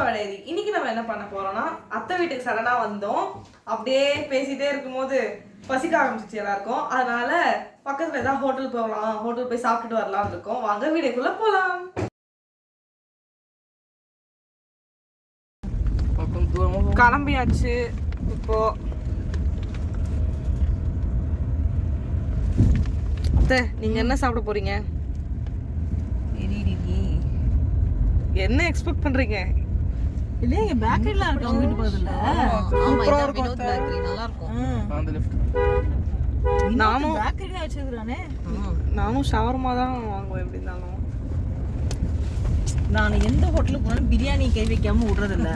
வடேரி. இன்னைக்கு நம்ம என்ன பண்ண போறோம்னா அத்தை வீட்டுக்கு சடனா வந்தோம். அப்படியே பேசிட்டே இருக்கும்போது பசிக்க ஆரம்பிச்சிச்சு எல்லாருக்கும். அதனால பக்கத்துல ஏதாவது ஹோட்டல் போகலாம், ஹோட்டல் போய் சாப்பிட்டுட்டு வரலாம்னு இருக்கோம். வாங்க வீடியோக்குள்ள போலாம். கிளம்பியாச்சு. இப்போ அத்தை நீங்க என்ன சாப்பிட போறீங்க? என்ன எக்ஸ்பெக்ட் பண்றீங்க? இல்லைங்க பேக்கரிலாம் இருக்கு அவங்க வீட்டு பக்கத்துல. சூப்பரா இருக்கும். பேக்கரி நல்லா இருக்கும். அந்த லிஃப்ட் நானும் பேக்கரில வச்சிருக்கானே. நானும் ஷவர்மா தான் வாங்குவேன் எப்படி இருந்தாலும். நான் எந்த ஹோட்டலுக்கு போனாலும் பிரியாணி கை வைக்காம விடுறது இல்ல.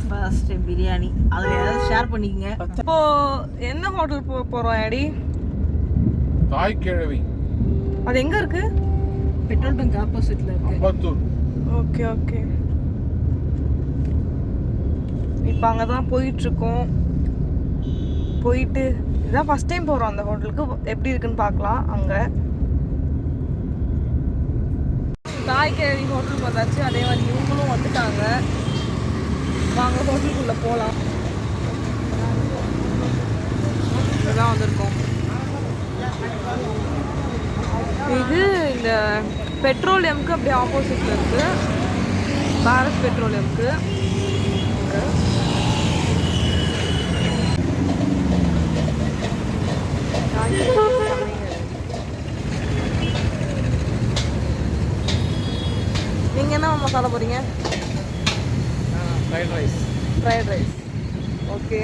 ஃபர்ஸ்ட் பிரியாணி அதுல ஏதாவது ஷேர் பண்ணிக்கங்க. இப்போ என்ன ஹோட்டல் போறோம் ஆடி? தாய் கிழவி. அது எங்க இருக்கு? பெட்ரோல் பங்க் ஆப்போசிட்ல இருக்கு. அம்பத்தூர். Okay okay. இப்போ அங்கே தான் போயிட்டுருக்கோம். போயிட்டு இதான் ஃபஸ்ட் டைம் போகிறோம் அந்த ஹோட்டலுக்கு. எப்படி இருக்குன்னு பார்க்கலாம். அங்கே தாய்கேரி ஹோட்டல் பார்த்தாச்சு. அதே மாதிரி இவங்களும் வந்துட்டாங்க. வாங்க ஹோட்டலுக்குள்ளே போகலாம். இதுதான் வந்திருக்கோம். இது இந்த பெட்ரோலியம்க்கு அப்படியே ஆப்போசிட்டில் இருக்குது. பாரத் பெட்ரோலியம்க்கு. நீங்கள் என்ன மசாலா போகிறீங்க? Fried rice. Fried rice. Okay.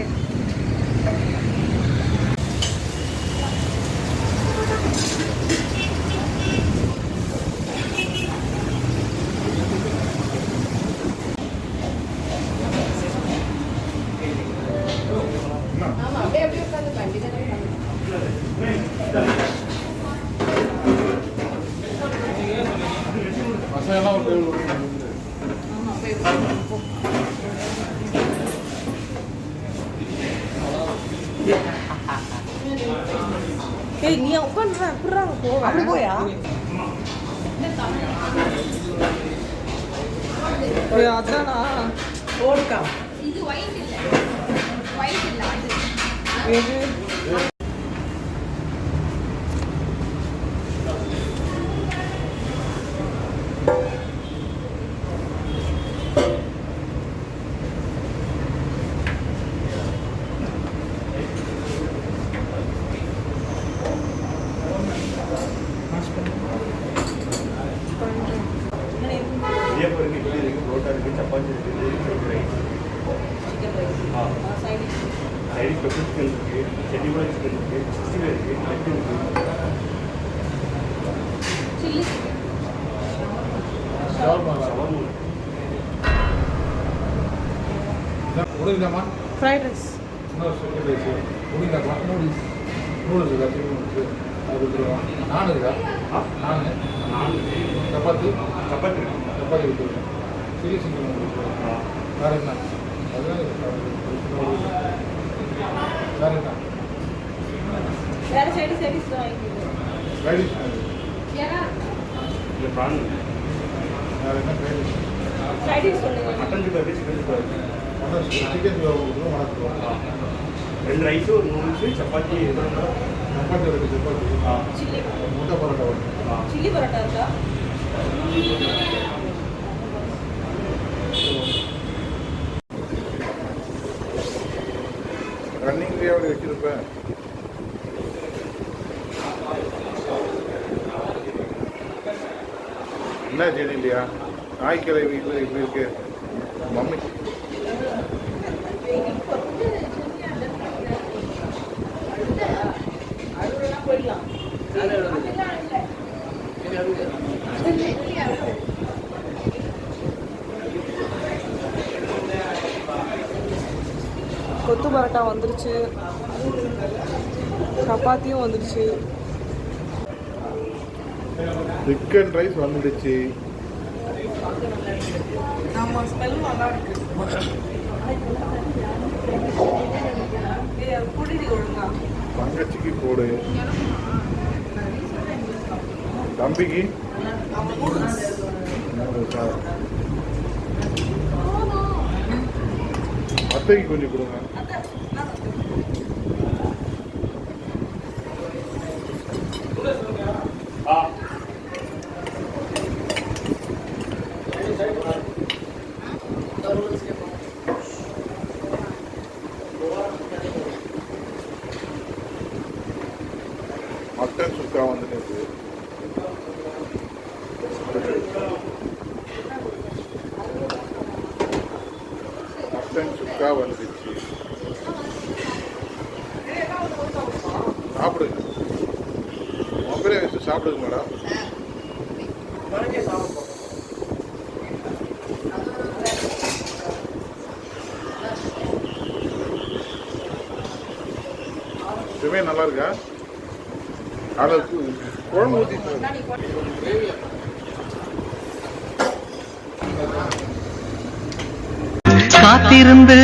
Masala ஒரு ஏய் நீ உட்காந்து எப்படிறாங்க போவேன்? அப்படி போயா? அதானா ஓடுக்கா. இது ஒயிட் இல்ல. ஒயிட் இல்ல அது. எது? चपाती साइड पेपर चिकन शेड्यूल चिकन चिल्ली உடுங்கம்மா ஃப்ரைட் ரைஸ். இன்னொரு செகண்ட் ரைஸ் உடுங்கம்மா நூடுல்ஸ் நூடுல்ஸ் இருக்கா நூடுல்ஸ் அது கொடுத்துருவோம். நான் இருக்கா நான் சப்பாத்தி चपाती சப்பாத்தி கொடுத்துருவோம். சில்லி சிக்கன் கொடுத்துருவோம். வேறு என்ன அதுதான் வேறு என்ன வேற சைடு சைடிஸ் வாங்கிக்கோங்க. ரைடிஷ் यारा ये प्राण வேறு என்ன ரைடிஷ் சைடிஸ் சொல்லுங்க. मटन की बर्गर चिकन की बर्गर மட்டன் சிக்கன் கொடுத்துருவோம். வணக்கம் ரெண்டு ரைஸ் ஒரு நூடுல்ஸ் சப்பாத்தி சப்பாத்தி இருக்குது சப்பாத்தி சில்லி முட்டை பரோட்டா ஒன்று சில்லி பரோட்டா இருக்கா? ரன்னிங் அப்படி வச்சிருப்பேன். என்ன செடி இல்லையா? நாய்க்கிளை வீட்டில் இப்படி இருக்கு மம்மி. போயிடலாம். கொத்து பரோட்டா வந்துருச்சு. சப்பாத்தியும் வந்துருச்சு. சிக்கன் ரைஸ் வந்துடுச்சு. நம்ம ஸ்மெல் நல்லா இருக்கு. குடிதி ஒழுங்கா தங்கச்சிக்கு போடு, தம்பிக்கு அத்தைக்கு கொஞ்சம் கொடுங்க. மட்டன் சுக்கா வந்துட்டு மட்டன் சுக்கா வந்துச்சு. சாப்பிடுங்க, மொபைலே வச்சு சாப்பிடுங்க மேடம். இதுவே நல்லா இருக்கா? அதில் குழம்பு ஊற்றி காத்திருந்து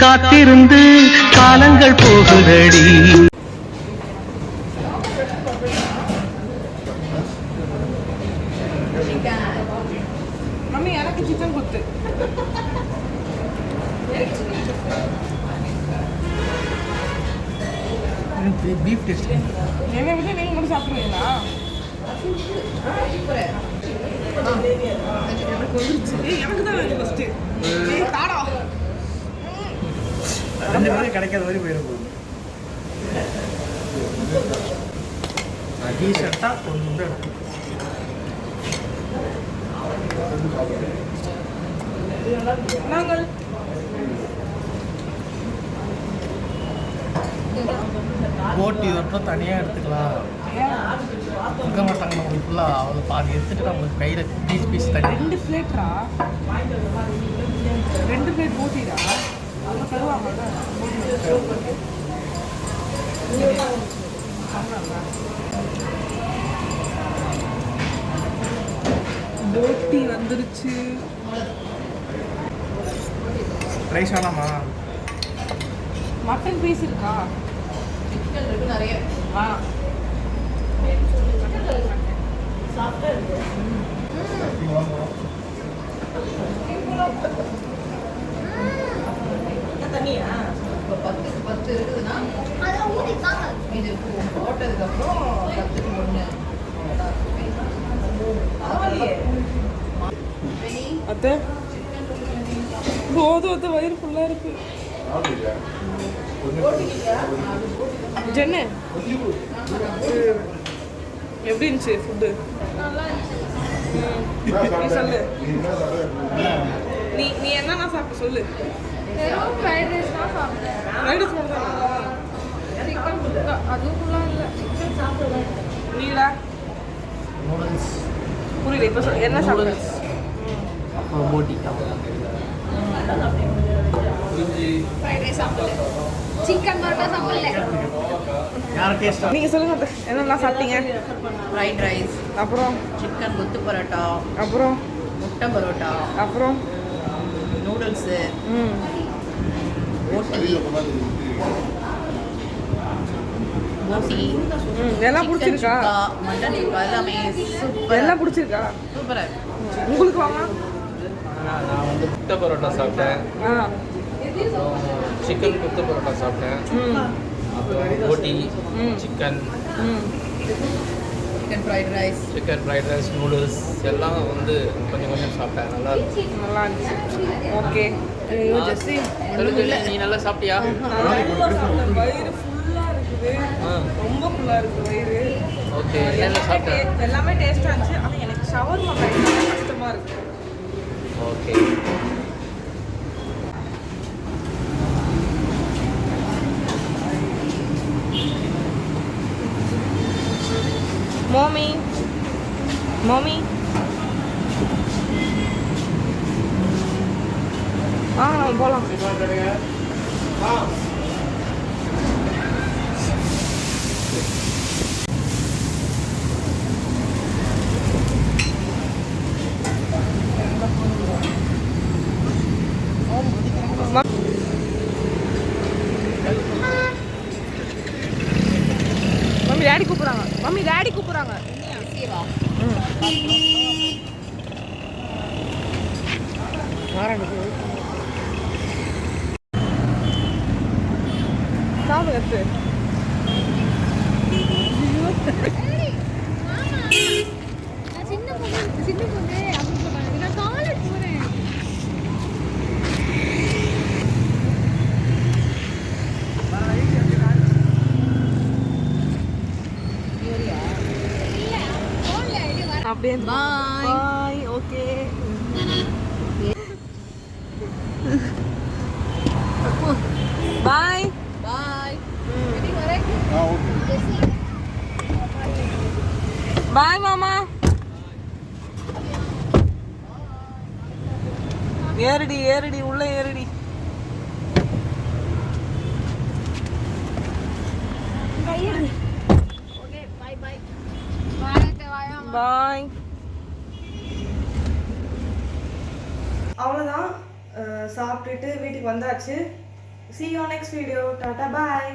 காத்திருந்து காலங்கள் போகுதடி. மம்மி எனக்கு சிக்கன் குத்து. Beef taste. என்னை விட்டு நீங்கள் மட்டும் சாப்பிடுவீங்களா? எனக்கு தான் வேணும் ஃபஸ்ட்டு. தாடா ரெண்டு பேரும் கிடைக்காத மாதிரி போயிடும். டீஷர்ட்டாக கொண்டு நாங்கள் போட்டி மட்டும் தனியாக எடுத்துக்கலாம். இருக்க மாட்டாங்க நம்மளுக்கு ஃபுல்லாக அவ்வளோ பாதி எடுத்துட்டு நம்மளுக்கு கையில் பீஸ் தண்ணி. 2 பிளேட்டா? 2 பிளேட் போட்டிடா அவங்க தருவாங்கல்ல. போட்டி வந்துருச்சு. ரைஸ் வேணாமா? மட்டன் பீஸ் இருக்கா? சிக்கன் இருக்கு நிறைய. ஆ தண்ணியா? இப்போ 10க்கு 10 இருக்குதுன்னா இது போட்டதுக்கப்புறம் 10க்கு 1. அத்தை போதும் அத்தை, வயிறு ஃபுல்லாக இருக்கு. ஜென்னு எப்படி இருந்துச்சு ஃபுட்டு? நீ சொல்லு. நீ என்னன்னா சாப்பிட்ட சொல்லு. வெறும் ஃப்ரைட் ரைஸ் தான் சாப்பிட்டேன். ஃப்ரைட் ரைஸ் மட்டும் தான். சிக்கன் குக்கா அதுவும் ஃபுல்லாக இல்லை. சிக்கன் சாப்பிடுவேன். நீடா நூடுல்ஸ், புரியல இப்போ சொல்லு என்ன சாப்பிட்ட? அப்புறம் போட்டி. ஃப்ரைட் ரைஸ் சாப்பிடல. சிக்கன் பரோட்டா சாப்பிடல. யார் டேஸ்ட்டாக? நீங்கள் சொல்லுங்க அத்தை, என்னெல்லாம் சாப்பிட்டீங்க? ஃப்ரைட் ரைஸ், அப்புறம் சிக்கன் கொத்து பரோட்டா, அப்புறம் முட்டை பரோட்டா, அப்புறம் நூடுல்ஸு, ம் போட்டி, போட்டி, எல்லாம் பிடிச்சிருக்கா? மட்டன் சுக்கா எல்லாமே சூப்பர். எல்லாம் பிடிச்சிருக்கா? சூப்பராக இருக்கு. உங்களுக்கு வாங்க. நான் வந்து முட்டை பரோட்டா சாப்பிட்டேன், ஆ சிக்கன் கொத்து பரோட்டா சாப்பிட்டேன், ம் அப்புறம் போட்டி, சிக்கன், ம் chicken fried rice, chicken fried rice, noodles எல்லாம் வந்து கொஞ்சம் கொஞ்சம் சாப்பிட்டேன். நல்லா இருந்துச்சு. நல்லா இருந்துச்சு. ஓகே. ஜெஸ்ஸி சொல்லு, நீ நல்லா சாப்பிட்டியா? நல்லா சாப்பிட்டேன். வயிறு ஃபுல்லாக இருக்குது. ரொம்ப ஃபுல்லாக இருக்குது வயிறு. ஓகே, என்ன சாப்பிட்டேன்? எல்லாமே டேஸ்ட்டாக இருந்துச்சு. ஆனால் எனக்கு ஷவர்மா கஷ்டமாக இருக்குது. ஓகே. மோமி மோமி நம்ம போகலாம். மம்மி டேடி கூப்பிடுறாங்க. மம்மி டேடி கூப்பிடுறாங்க. பொண்ணு கத்து. சின்ன பொண்ணு அப்படின்னு சொல்றாங்க. நான் காலேஜ் போறேன். அப்படியே பாய். ஓகே பாய் பாய். ஆ ஓகே. பாய் மாமா. ஏறுடி ஏறுடி உள்ள ஏறுடி. பாய். அவ்வளோதான், சாப்பிட்டுட்டு வீட்டுக்கு வந்தாச்சு. See you next video. Tata bye.